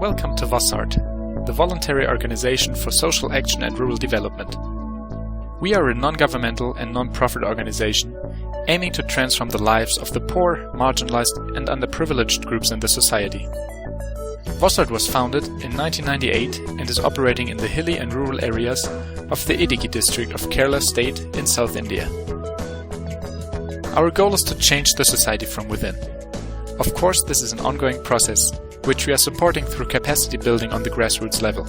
Welcome to VOSARD, the Voluntary Organization for Social Action and Rural Development. We are a non-governmental and non-profit organization aiming to transform the lives of the poor, marginalized and underprivileged groups in the society. VOSARD was founded in 1998 and is operating in the hilly and rural areas of the Idiki district of Kerala state in South India. Our goal is to change the society from within. Of course, this is an ongoing process, which we are supporting through capacity building on the grassroots level.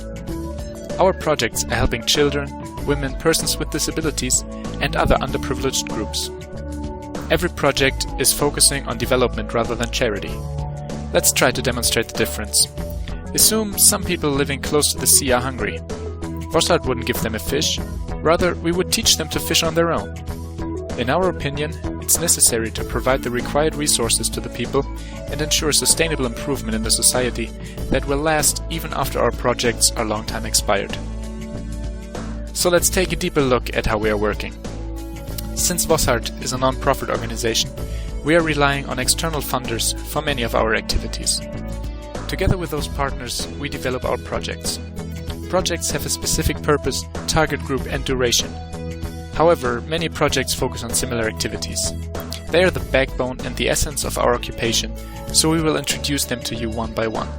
Our projects are helping children, women, persons with disabilities and other underprivileged groups. Every project is focusing on development rather than charity. Let's try to demonstrate the difference. Assume some people living close to the sea are hungry. VOSARD wouldn't give them a fish, rather we would teach them to fish on their own. In our opinion, it's necessary to provide the required resources to the people and ensure sustainable improvement in the society that will last even after our projects are long time expired. So let's take a deeper look at how we are working. Since VOSARD is a non-profit organization, we are relying on external funders for many of our activities. Together with those partners, we develop our projects. Projects have a specific purpose, target group and duration. However, many projects focus on similar activities. They are the backbone and the essence of our occupation, so we will introduce them to you one by one.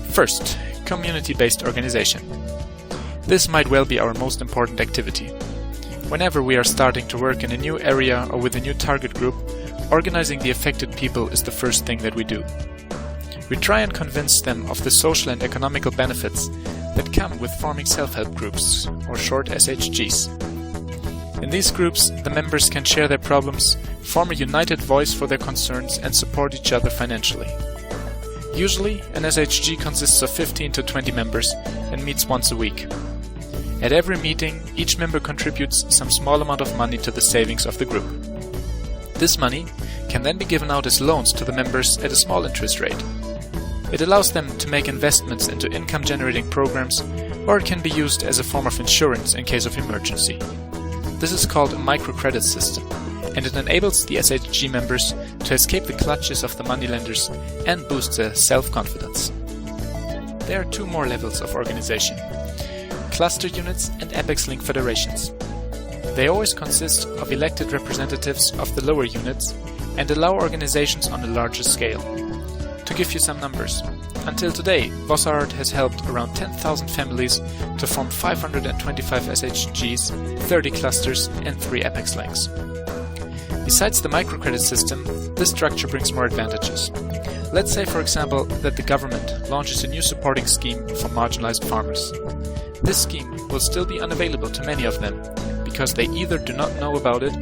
First, community-based organization. This might well be our most important activity. Whenever we are starting to work in a new area or with a new target group, organizing the affected people is the first thing that we do. We try and convince them of the social and economical benefits that come with forming self-help groups, or short SHGs. In these groups, the members can share their problems, form a united voice for their concerns and support each other financially. Usually, an SHG consists of 15 to 20 members and meets once a week. At every meeting, each member contributes some small amount of money to the savings of the group. This money can then be given out as loans to the members at a small interest rate. It allows them to make investments into income-generating programs, or it can be used as a form of insurance in case of emergency. This is called a microcredit system, and it enables the SHG members to escape the clutches of the moneylenders and boost their self-confidence. There are two more levels of organization: cluster units and apex-link federations. They always consist of elected representatives of the lower units and allow organizations on a larger scale. To give you some numbers, until today, VOSARD has helped around 10,000 families to form 525 SHGs, 30 clusters and 3 apex links. Besides the microcredit system, this structure brings more advantages. Let's say, for example, that the government launches a new supporting scheme for marginalized farmers. This scheme will still be unavailable to many of them, because they either do not know about it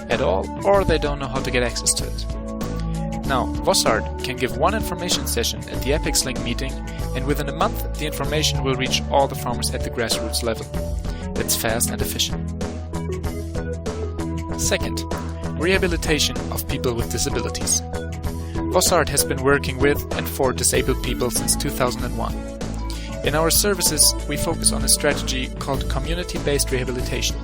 at all or they don't know how to get access to it. Now, VOSARD can give one information session at the Apex Link meeting, and within a month the information will reach all the farmers at the grassroots level. It's fast and efficient. Second, rehabilitation of people with disabilities. VOSARD has been working with and for disabled people since 2001. In our services, we focus on a strategy called community-based rehabilitation.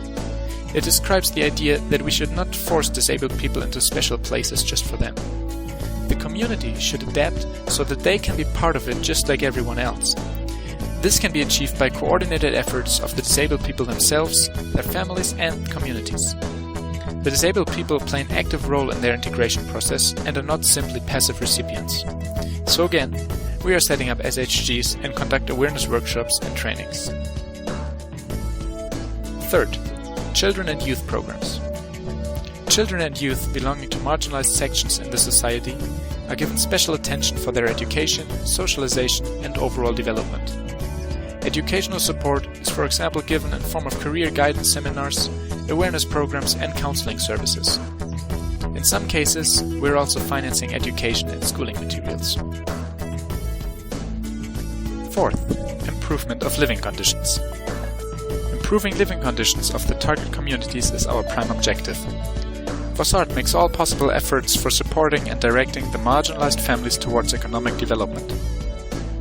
It describes the idea that we should not force disabled people into special places just for them. The community should adapt so that they can be part of it just like everyone else. This can be achieved by coordinated efforts of the disabled people themselves, their families and communities. The disabled people play an active role in their integration process and are not simply passive recipients. So again, we are setting up SHGs and conduct awareness workshops and trainings. Third, children and youth programs. Children and youth belonging to marginalized sections in the society are given special attention for their education, socialization and overall development. Educational support is, for example, given in form of career guidance seminars, awareness programs and counseling services. In some cases, we're also financing education and schooling materials. Fourth, improvement of living conditions. Improving living conditions of the target communities is our prime objective. VOSARD makes all possible efforts for supporting and directing the marginalized families towards economic development.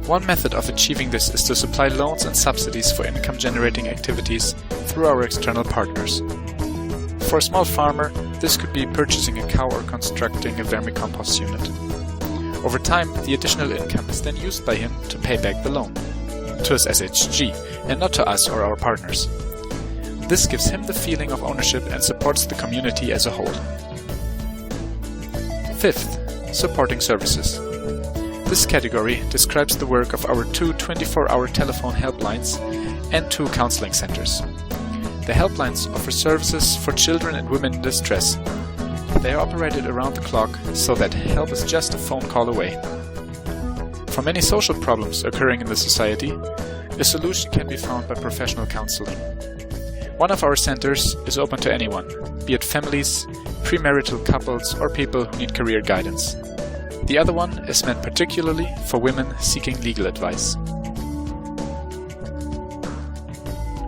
One method of achieving this is to supply loans and subsidies for income-generating activities through our external partners. For a small farmer, this could be purchasing a cow or constructing a vermicompost unit. Over time, the additional income is then used by him to pay back the loan to his SHG and not to us or our partners. This gives him the feeling of ownership and supports the community as a whole. Fifth, supporting services. This category describes the work of our 2 24-hour telephone helplines and 2 counseling centers. The helplines offer services for children and women in distress. They are operated around the clock so that help is just a phone call away. For many social problems occurring in the society, a solution can be found by professional counseling. One of our centers is open to anyone, be it families, premarital couples, or people who need career guidance. The other one is meant particularly for women seeking legal advice.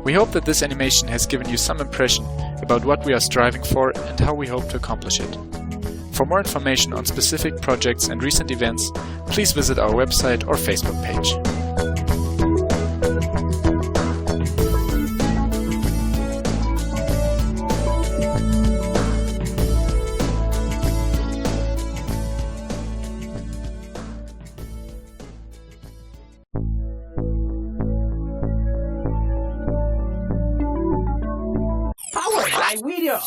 We hope that this animation has given you some impression about what we are striving for and how we hope to accomplish it. For more information on specific projects and recent events, please visit our website or Facebook page. Powered by Video.